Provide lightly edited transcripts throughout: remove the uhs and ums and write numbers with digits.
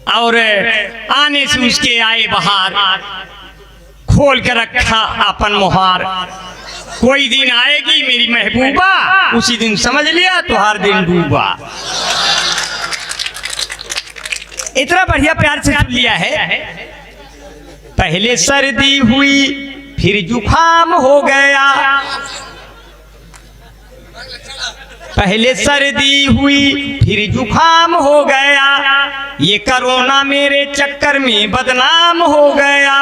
और आने से उसके आए बाहर, खोल के रखा अपन मुहार। कोई दिन आएगी मेरी महबूबा, उसी दिन समझ लिया तुहार दिन डूबा। इतना बढ़िया प्यार से सुन लिया है। पहले सर्दी हुई फिर जुखाम हो गया, पहले सर्दी हुई फिर जुखाम हो गया, ये कोरोना मेरे चक्कर में बदनाम हो गया।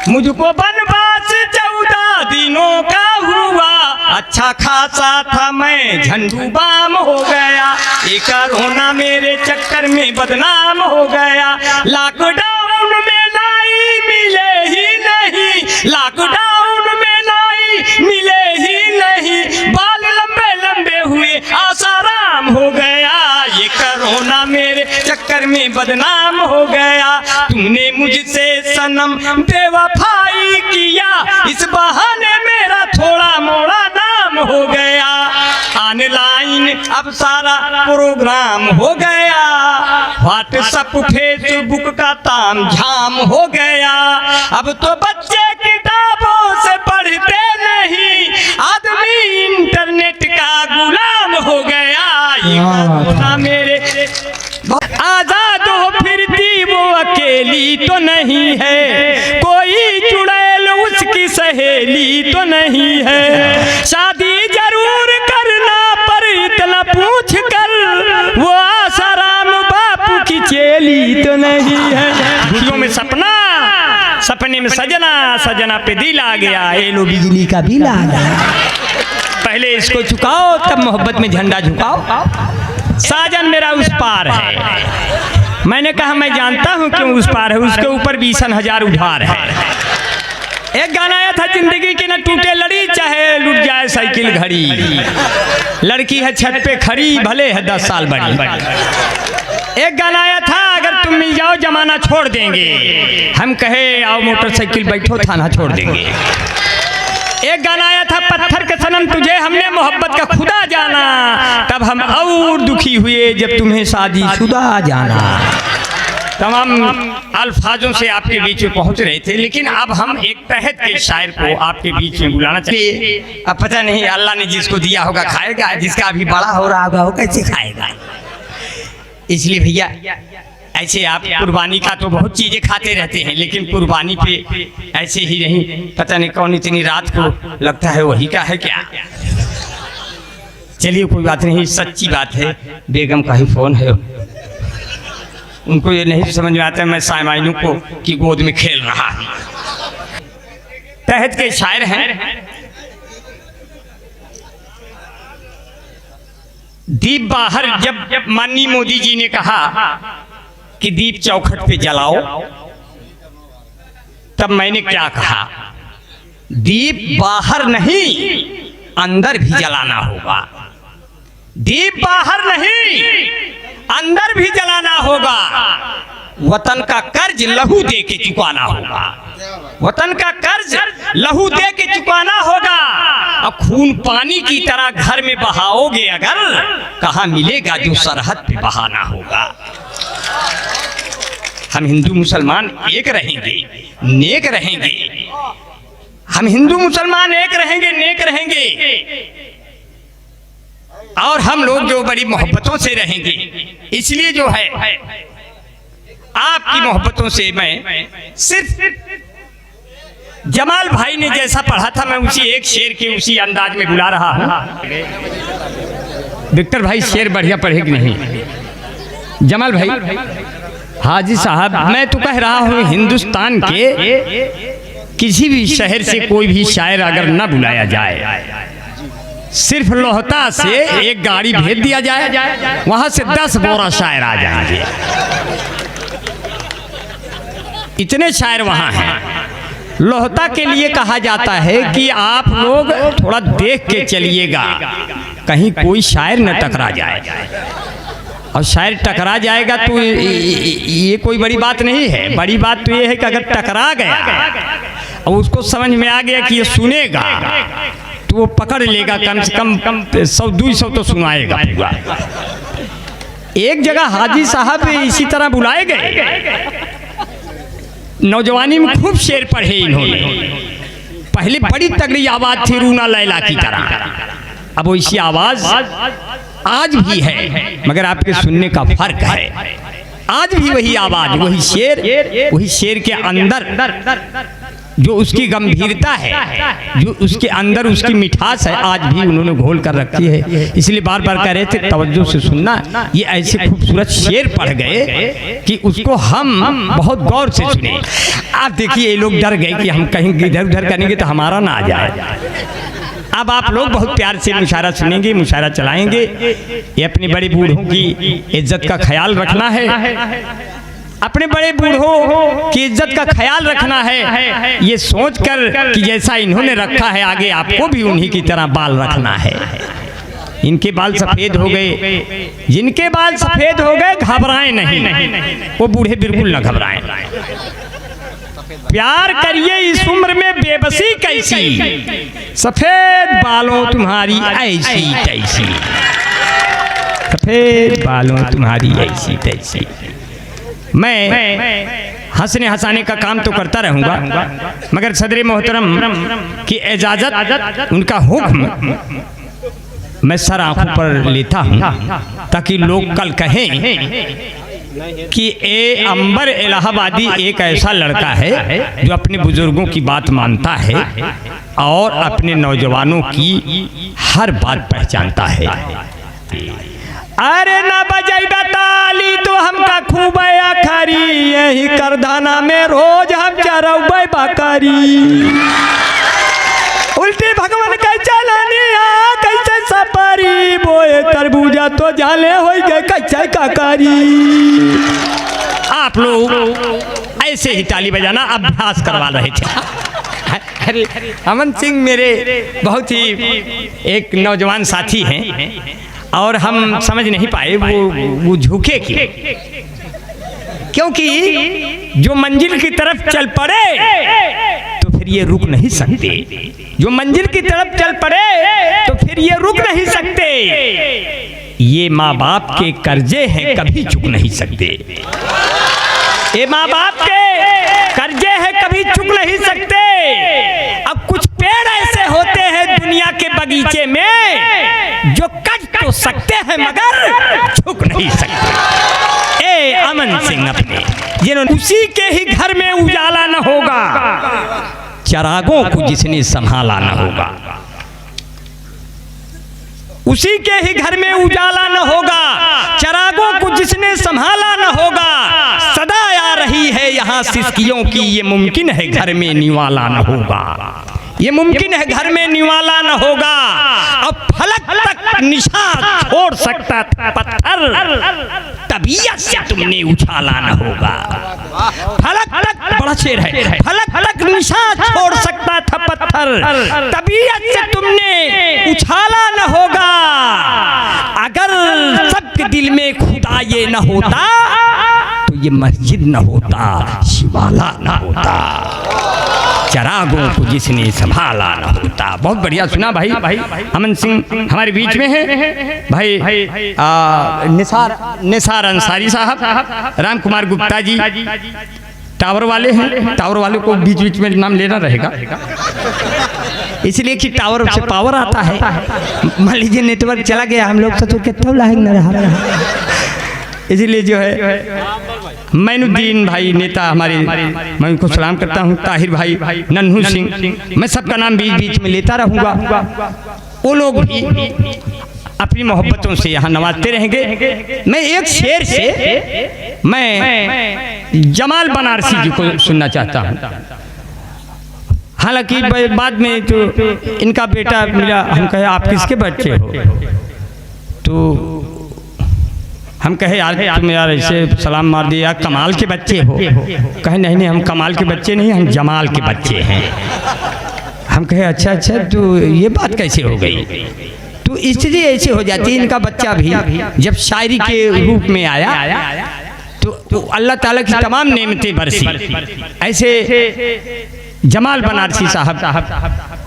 मुझको बनवास 14 दिनों का हुआ, अच्छा खासा था मैं झंडू बाम हो गया। ये कोरोना मेरे चक्कर में बदनाम हो गया। लॉकडाउन में नाई मिले ही नहीं, लॉकडाउन में नाई मिले ही नहीं, बाल लंबे लंबे हुए आसाराम हो गया। ये कोरोना मेरे चक्कर में बदनाम हो गया। तुमने मुझसे सनम बेवफाई किया, इस बहाने मेरा थोड़ा मोड़ा नाम हो गया। ऑनलाइन अब सारा प्रोग्राम हो गया, व्हाट्सएप फेसबुक का ताम झाम हो गया। अब तो बच्चे किताबों से पढ़ते नहीं, आदमी इंटरनेट का गुलाम हो गया। ये कोरोना मेरे आजाद हो फिरती वो अकेली तो नहीं है, कोई चुड़ैल उसकी सहेली तो नहीं है। शादी जरूर करना पर इतना पूछ कर, वो आसाराम बापू की चेली तो नहीं है। भूलों में सपना, सपने में सजना, सजना पे दिल आ गया, ये लो बिजली का बिल आ गया। पहले इसको चुकाओ तब मोहब्बत में झंडा झुकाओ। साजन मेरा उस पार है, मैंने कहा मैं जानता हूँ क्यों उस पार है, उसके ऊपर 20,000 उधार है। एक गाना आया था, जिंदगी की न टूटे लड़ी चाहे लुट जाए साइकिल घड़ी, लड़की है छत पे खड़ी भले है 10 साल बड़ी। एक गाना आया था, अगर तुम मिल जाओ जमाना छोड़ देंगे, हम कहे आओ मोटरसाइकिल बैठो थाना छोड़ देंगे। एक गाना आया था, पत्थर के सनम तुझे हमने मोहब्बत का खुदा जाना, तब हम और दुखी हुए जब तुम्हें शादीशुदा जाना। तमाम अल्फाजों से आपके बीच में पहुंच रहे थे, लेकिन अब हम एक तहत के शायर को आपके बीच में बुलाना चाहिए। अब पता नहीं अल्लाह ने जिसको दिया होगा खाएगा, जिसका अभी बड़ा हो रहा होगा वो कैसे खाएगा। इसलिए भैया ऐसे आप कुर्बानी का तो बहुत चीजें खाते रहते हैं, लेकिन कुर्बानी पे ऐसे ही नहीं, पता नहीं कौन इतनी रात को लगता है वही का है क्या। चलिए कोई बात नहीं, सच्ची बात है। बेगम का ही फोन है, उनको ये नहीं समझ में आता है मैं सामाइनों को की गोद में खेल रहा हूं। तहत के शायर हैं, दीप बाहर, जब माननीय मोदी जी ने कहा कि दीप चौखट पे जलाओ, तब मैंने क्या कहा, दीप बाहर नहीं अंदर भी जलाना होगा। दीप बाहर नहीं अंदर भी जलाना होगा। वतन का कर्ज लहू दे के चुकाना होगा, वतन का कर्ज लहू दे के चुकाना होगा। अब खून पानी की तरह घर में बहाओगे अगर, कहाँ मिलेगा जो सरहद पे बहाना होगा। हम हिंदू मुसलमान एक रहेंगे, नेक रहेंगे। हम हिंदू मुसलमान एक रहेंगे, नेक रहेंगे, और हम लोग जो बड़ी मोहब्बतों से रहेंगे। इसलिए जो है आपकी मोहब्बतों से मैं सिर्फ जमाल भाई ने जैसा पढ़ा था मैं उसी एक शेर के उसी अंदाज में बुला रहा हूँ। विक्टर भाई शेर बढ़िया पढ़े कि नहीं? जमाल भाई, हाजी साहब, मैं तो कह रहा हूँ हिंदुस्तान के किसी भी शहर से कोई भी शायर अगर न बुलाया जाए, सिर्फ लोहता से एक गाड़ी भेज दिया जाए, वहां से 10 बोरा शायर आ जाएंगे। इतने शायर वहां हैं। लोहता के लिए कहा जाता है कि आप लोग थोड़ा देख के चलिएगा, कहीं कोई शायर न टकरा जाए। और शायर टकरा जाएगा तो ये कोई बड़ी बात नहीं है। बड़ी बात तो ये है कि अगर टकरा गया और उसको समझ में आ गया कि ये सुनेगा, तो वो पकड़ लेगा, कम से कम 100-200 तो सुनाएगा पूरा। एक जगह हाजी साहब इसी तरह बुलाए गए, नौजवानी में खूब शेर पढ़े इन्होंने। पहले बड़ी तगड़ी आवाज थी रूना लैला की तरह, अब वैसी आवाज आज भी है, मगर आपके सुनने का फर्क है। आज भी वही आवाज, वही शेर के अंदर जो उसकी गंभीरता है, जो उसके अंदर उसकी मिठास है, आज भी उन्होंने घोल कर रखी है। इसलिए बार बार कह रहे थे तवज्जो से सुनना। ये ऐसे खूबसूरत शेर पढ़ गए कि उसको हम बहुत गौर से सुने। आप देखिए ये लोग डर गए कि हम कहीं इधर उधर करेंगे तो हमारा ना आ जाए। अब आप लोग बहुत प्यार से मुशायरा सुनेंगे, मुशायरा चलाएंगे। ये अपने बड़े बूढ़ों की इज्जत का ख्याल रखना है, अपने बड़े बूढ़ों की इज्जत का ख्याल रखना है, ये सोचकर कि जैसा इन्होंने रखा है आगे आपको भी उन्हीं की तरह बाल रखना है। इनके बाल सफेद हो गए, जिनके बाल सफेद हो गए घबराएं नहीं, वो बूढ़े बिल्कुल न घबराएं। प्यार करिए इस उम्र में बेबसी कैसी, सफेद बालों तुम्हारी ऐसी तैसी, सफेद बालों तुम्हारी ऐसी तैसी। मैं हंसने हंसाने का काम तो करता रहूंगा, मगर सदर मोहतरम की इजाजत, उनका हुक्म मैं सर आंखों पर लेता हूं, ताकि लोग कल कहें कि ए अंबर इलाहाबादी एक ऐसा लड़का है जो अपने बुजुर्गों की बात मानता है और अपने नौजवानों की हर बात पहचानता है। अरे ना बजाई बताली तो हमका खूब आखरी, यही करधाना में रोज हम चरौबे बकरी। उल्टी भगवान का चलनिया कैसे सपरी, बोए तरबूजा तो जाले हो गए कैसे काकारी। आप लोग ऐसे ही ताली बजाना अभ्यास करवा रहे थे। अरे अमन सिंह मेरे बहुत ही एक नौजवान साथी हैं, और हम समझ नहीं पाए वो झुके क्योंकि जो मंजिल की तरफ चल पड़े तो फिर ये रुक नहीं सकते, जो मंजिल की तरफ चल पड़े तो फिर ये रुक नहीं सकते। ये माँ बाप के कर्जे हैं, कभी चुक नहीं सकते। ये माँ बाप के कर्जे हैं, कभी चुक नहीं सकते। अब कुछ पेड़ ऐसे होते हैं दुनिया के बगीचे में जो कट तो सकते हैं मगर झुक नहीं सकते। ए अमन सिंह अपने जिन्होंने उसी के ही घर में उजाला न होगा, चिरागों को जिसने संभाला न होगा, उसी के ही घर में उजाला न होगा, चिरागों को जिसने संभाला न होगा। सदा आ रही है यहाँ सिसकियों की, ये मुमकिन है घर में निवाला न होगा, ये मुमकिन है घर में निवाला न होगा। अब फलक तक निशान छोड़ सकता था पत्थर, तबीयत से तुमने उछाला न होगा। फलक तक, बड़ा शेर है, फलक तक निशान छोड़ सकता था पत्थर, तबीयत से तुमने उछाला न होगा। अगर सबके दिल में खुदा ये न होता तो ये मस्जिद न होता, शिवाला न होता, चिरागों को जिसने संभाला न होता। बहुत बढ़िया सुना भाई। अमन सिंह हमारे बीच में है भाई, निसार अंसारी साहब, राम कुमार गुप्ता जी टावर वाले हैं। टावर वाले को बीच बीच में नाम लेना रहेगा, इसलिए कि टावर से पावर आता है। मान लीजिए नेटवर्क चला गया, हम लोग तो कितना लाइक न रहा, इसलिए जो है मैनुद्दीन भाई नेता हमारे, मैं उनको सलाम करता हूँ। ताहिर भाई, नन्हू सिंह, मैं सबका नाम बीच बीच में लेता रहूँगा। वो लोग भी अपनी मोहब्बतों से यहाँ नवाजते रहेंगे। मैं एक शेर से मैं जमाल बनारसी जी को सुनना चाहता हूँ। हालांकि बाद में तो इनका बेटा मिला, हम कहे आप किसके बच्चे हो, तो हम कहे यार तुम यार ऐसे सलाम मार दिया, कमाल के बच्चे हो। कहे नहीं नहीं हम कमाल के बच्चे नहीं, हम जमाल के बच्चे हैं। हम कहे अच्छा अच्छा, तो ये बात कैसे हो गई? तो इसलिए ऐसे हो जाती है। इनका बच्चा भी जब शायरी के रूप में आया तो अल्लाह ताला की तमाम नेमतें बरसी। ऐसे जमाल बनारसी साहब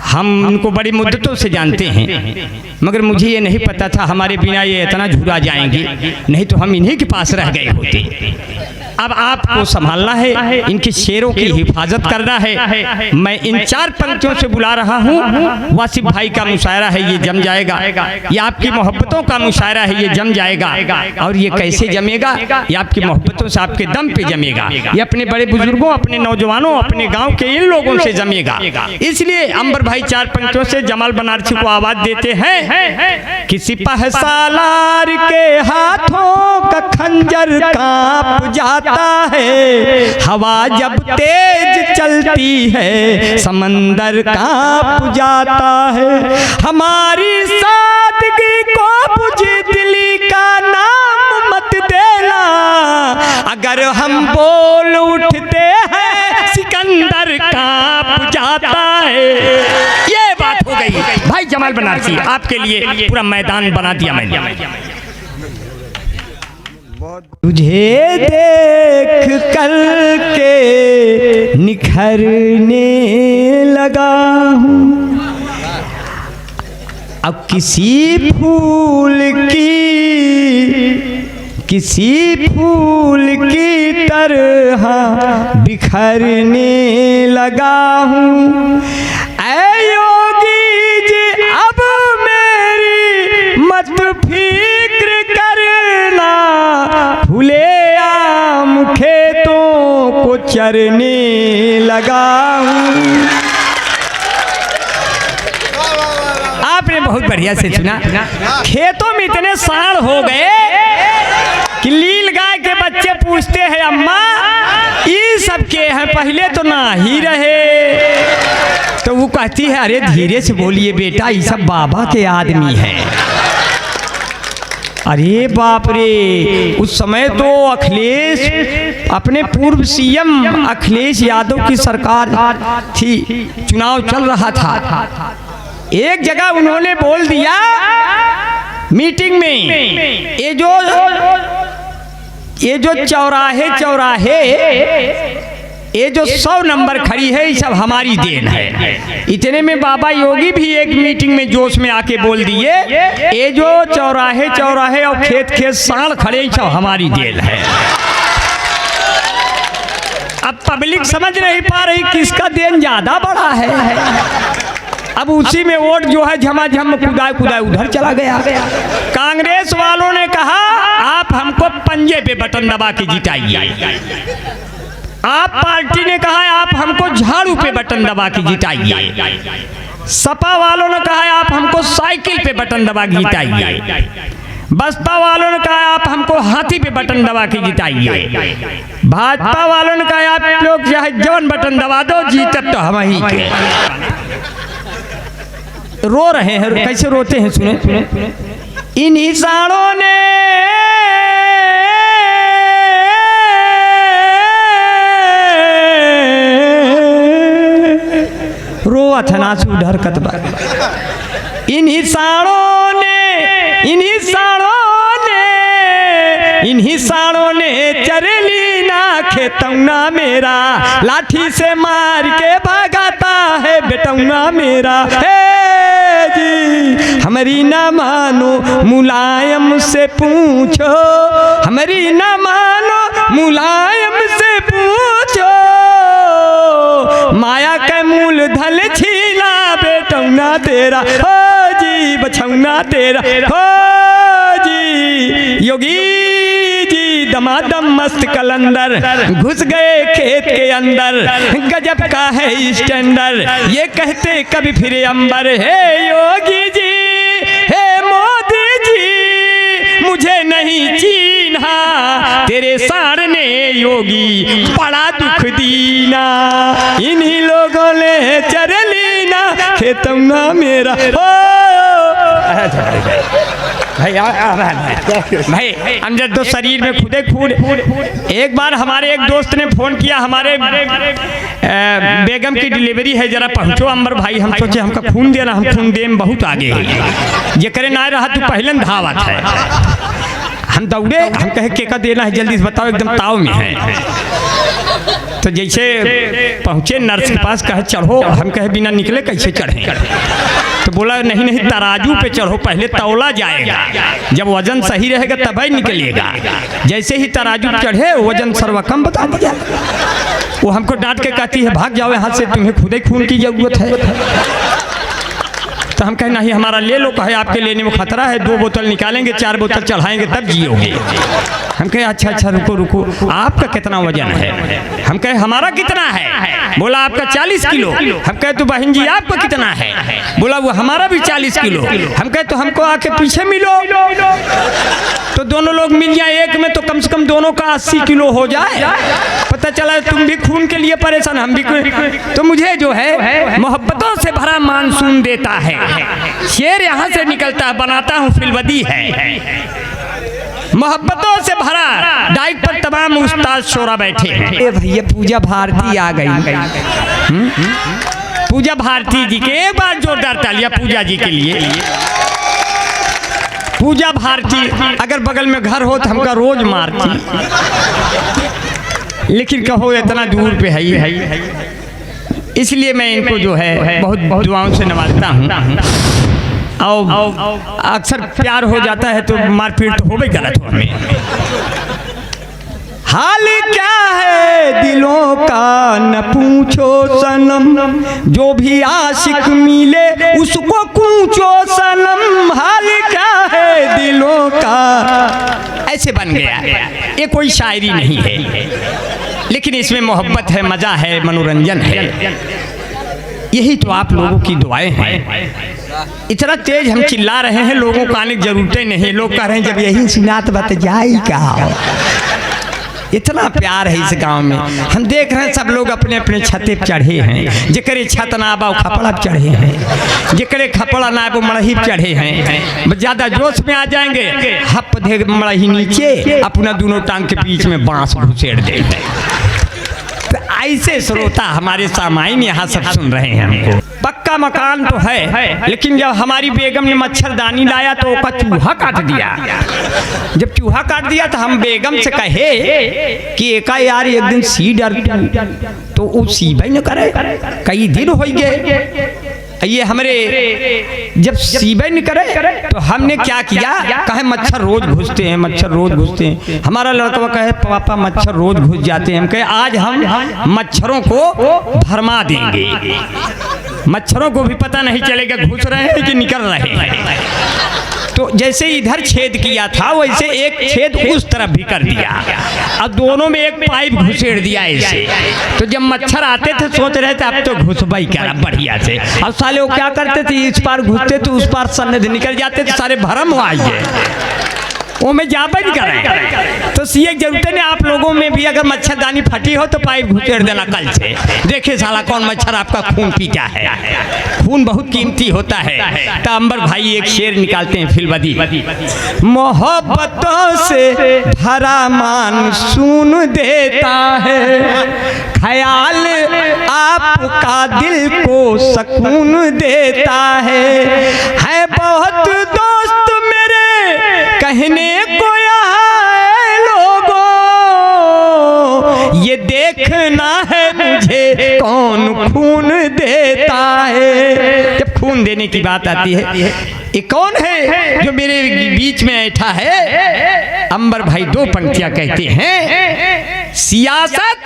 हम उनको बड़ी मुद्दतों से जानते हैं, मगर मुझे ये नहीं पता था हमारे बिना ये इतना झुरा जाएंगे, नहीं तो हम इन्हीं के पास रह गए होते। अब आपको संभालना है, इनके शेरों की हिफाजत करना है। मैं इन 4 पंक्तियों से बुला रहा हूँ। वासिफ भाई का मुशायरा है, ये जम जाएगा। ये आपकी मोहब्बतों का मुशायरा है, ये जम जाएगा। और ये कैसे जमेगा? ये आपकी मोहब्बतों से, आपके दम पे जमेगा। ये अपने बड़े बुजुर्गों, अपने नौजवानों, अपने गाँव के इन लोगों से जमेगा। इसलिए अंबर भाई 4 पंक्तियों से जमाल बनारसी को आवाज देते हैं कि सिपाह सालार के हाथों का खंजर कांप जाता है, हवा जब तेज चलती है समंदर कांप जाता है। हमारी सादगी को बुज़दिली का नाम मत देना, अगर हम बोल उठते हैं सिकंदर कांप जाता है। ये बात हो गई भाई जमाल बनारसी, आपके लिए पूरा मैदान बना दिया मैंने। तुझे देख कर के निखरने लगा हूँ, अब किसी फूल की तरह बिखरने लगा हूँ। ऐ योगी जी अब मेरी मत फिक्र करना, फूले आम खेतों को चरने लगा हूँ। आपने बहुत बढ़िया से सुना। खेतों में इतने साढ़ हो गए कि लील गाय के बच्चे पूछते हैं अम्मा ये सब के हैं, पहले तो ना ही रहे। तो वो कहती है अरे धीरे से बोलिए बेटा, ये सब बाबा के आदमी हैं। अरे बाप रे, उस समय तो अखिलेश, अपने पूर्व सीएम अखिलेश यादव की सरकार थी, चुनाव चल रहा था। एक जगह उन्होंने बोल दिया मीटिंग में, ये जो चौराहे ये जो 100 नंबर खड़ी है ये सब हमारी देन है। इतने में बाबा योगी भी एक मीटिंग में जोश में आके बोल दिए ये जो चौराहे और खेत साढ़ खड़े ये सब हमारी देन है। अब पब्लिक समझ नहीं पा रही किसका देन ज्यादा बड़ा है। अब उसी में वोट जो है झमाझम कुदाए उधर चला गया। कांग्रेस वालों ने कहा आप हमको पंजे पे बटन दबा के जिताइए। आप पार्टी ने कहा आप हमको झाड़ू पे बटन दबा के जिताइए। सपा वालों ने कहा आप हमको साइकिल पे बटन दबा के जिताइए। बसपा वालों ने कहा आप हमको हाथी पे बटन दबा के जिताइए। भाजपा वालों ने कहा आप लोग चाहे जौन बटन दबा दो, जीतब तो हम ही के। रो रहे हैं, कैसे रोते हैं सुने। इन्हीं साड़ों ने रोआ था नासू ढरकत बा। इन्हीं साड़ों ने चरली ना खेतौना मेरा, लाठी से मार के भगाता है बेटौना मेरा। जी हमारी ना मानो मुलायम से पूछो, हमारी ना मानो मुलायम से पूछो, माया के मूल धल छीला बेटौना तेरा। हो जी बछौना तेरा। हो जी योगी जी दमादम मस्त कलंदर, घुस गए खेत के अंदर, गजब का है स्टैंडर, ये कहते कभी फिर अंबर। हे योगी जी, हे मोदी जी, मुझे नहीं चीन्हा, तेरे साड़ ने योगी बड़ा दुख दीना। इन्हीं लोगों ने चरलीना खेतौना मेरा। भाई अमजद तो शरीर में खुदे खून। एक बार हमारे एक दोस्त ने फोन किया, हमारे बेगम की डिलीवरी है, जरा पहुंचो अंबर भाई। हम सोचे हमका खून देना, हम खून दें बहुत आगे है, ये करे ना रहा तू पहले धावत है। हम दौड़े, हम कहे के का देना है जल्दी से बताओ, एकदम ताव में है। तो जैसे पहुँचे नर्स के पास, कहे चढ़ो। हम कहे बिना निकले कैसे चढ़े? तो बोला नहीं नहीं, तराजू पे चढ़ो, पहले तौला जाएगा, जब वजन सही रहेगा तभी निकलेगा। जैसे ही तराजू चढ़े वजन सर्वकम बता दिया। वो हमको डांट के कहती है भाग जाओ यहाँ से, तुम्हें खुद ही खून की जरूरत है। तो हम कहे नहीं हमारा ले लो। कहे आपके लेने में खतरा है, 2 बोतल निकालेंगे, 4 बोतल चढ़ाएंगे तब जियोगे। हम कहे अच्छा अच्छा रुको रुको, आपका कितना वजन है? हम कहे हमारा कितना है? बोला आपका 40 किलो। हम कहे तो बहन जी आपका कितना है? बोला वो हमारा भी 40 किलो। हम कहे तो हमको आके पीछे मिलो, तो दोनों लोग मिल जाए एक में, तो कम से कम दोनों का 80 किलो हो जाए। पता चला तुम भी खून के लिए परेशान, हम भी। तो मुझे जो है मोहब्बतों से भरा मानसून देता है, शेर यहाँ से निकलता है, बनाता हूँ फिल्वदी है। मोहब्बतों से भरा डाइक पर तमाम उस्ताद शोरा बैठे हैं। भैया पूजा भारती आ गई। पूजा भारती जी के एक बार जोरदार तालियां पूजा जी के लिए। पूजा भारती अगर बगल में घर हो तो हमका रोज मारती, लेकिन कहो इतना दूर पे है, इसलिए मैं इनको जो है बहुत दुआओं से नवाजता हूँ। और अक्सर प्यार हो जाता है तो मारपीट तो हो गई, गलत हो हमें। हाल क्या है दिलों का न पूछो सनम, जो भी आशिक मिले उसको पूछो सनम। हाल क्या है दिलों का, ऐसे बन गया। ये कोई शायरी नहीं है, लेकिन इसमें मोहब्बत है, मजा है, मनोरंजन है। यही तो आप लोगों की दुआएं हैं। इतना तेज हम चिल्ला रहे हैं, लोगों को आने की जरूरतें नहीं। लोग कह रहे हैं जब यही सुनात बत जाई का। इतना प्यार है इस गांव में। हम देख रहे हैं सब लोग अपने अपने छते पर चढ़े हैं। जिकरे छत ना बा खपड़ा पर चढ़े हैं, जिकरे खपड़ा ना वो मड़ही पर चढ़े हैं। ज्यादा जोश में आ जाएंगे, हप दे मड़ही नीचे, अपना दोनों टांग के बीच में बांस घुसेड़ देते हैं। तो ऐसे श्रोता हमारे सामाइन यहाँ सब सुन रहे हैं। हमको पक्का मकान तो है, लेकिन जब हमारी बेगम ने मच्छरदानी लाया तो उसका चूहा काट दिया। जब चूहा काट दिया तो हम बेगम से कहे कि एका यार एक दिन सी डर, तो वो सी भाई न करे, कई दिन हो गए ये हमरे जब सीबे नहीं करे तो हमने क्या किया, कहे मच्छर रोज घुसते हैं, मच्छर रोज घुसते हैं। हमारा लड़का कहे पापा मच्छर रोज घुस जाते हैं। हम कहे आज हम मच्छरों को भरमा देंगे, मच्छरों को भी पता नहीं चलेगा घुस रहे हैं कि निकल रहे हैं। तो जैसे इधर छेद किया था वैसे एक छेद उस तरफ भी कर दिया, अब दोनों में एक पाइप घुसेड़ दिया ऐसे। तो जब मच्छर आते थे सोच रहे थे अब तो घुसबाई करा बढ़िया से। अब साले वो क्या करते थे, इस पार घुसते तो उस पार सन्निध निकल जाते थे, सारे भरम हुआ वो में जाबा नहीं करें। तो सीए जरूरत ने आप लोगों में भी अगर मच्छरदानी फटी हो तो पाइप घुसेड़ देना कल से। देखे साला कौन मच्छर आपका खून पीता है, खून बहुत कीमती होता है। तो अंबर भाई एक शेर निकालते हैं फिल्वदी। मोहब्बतों से भरा मानसून देता है, ख्याल आपका दिल को सुकून देता है बहुत दोस्त मेरे कहने को यहाँ लोगों, ये देखना है मुझे कौन खून देता है। जब खून देने की बात आती है, ये कौन है जो मेरे बीच में बैठा है? अंबर भाई दो पंक्तियां कहते हैं, सियासत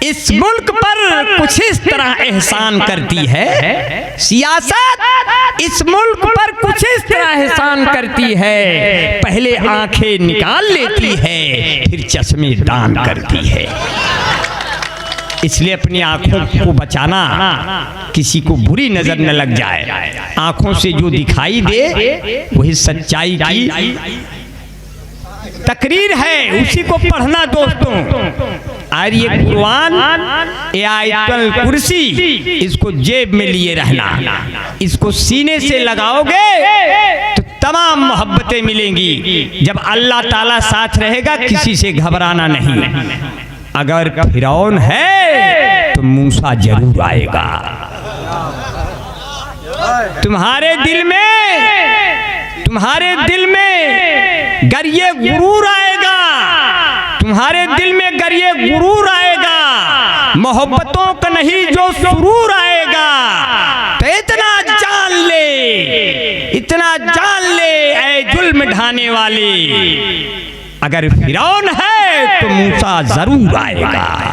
इस मुल्क पर कुछ इस तरह एहसान करती है, सियासत इस मुल्क पर कुछ इस तरह एहसान करती है, पहले आंखें निकाल लेती है फिर चश्मे दान करती है। इसलिए अपनी आंखों को बचाना, किसी को बुरी नजर न लग जाए। आंखों से जो दिखाई दे वही सच्चाई की तकरीर है, उसी को पढ़ना दोस्तों। और ये कुरान, ये आयतुल कुर्सी, इसको जेब में लिए रहना, इसको सीने से लगाओगे तो तमाम मोहब्बतें मिलेंगी। जब अल्लाह ताला साथ रहेगा किसी से घबराना नहीं। अगर फिरौन है तो मूसा जरूर आएगा। तुम्हारे दिल में गर ये गुरूर आएगा, तुम्हारे दिल में अगर ये गुरूर आएगा, मोहब्बतों का नहीं जो सुरूर आएगा, तो इतना जान ले, इतना जान ले ऐ जुल्म ढाने वाले, अगर फिरौन है तो मूसा जरूर आएगा।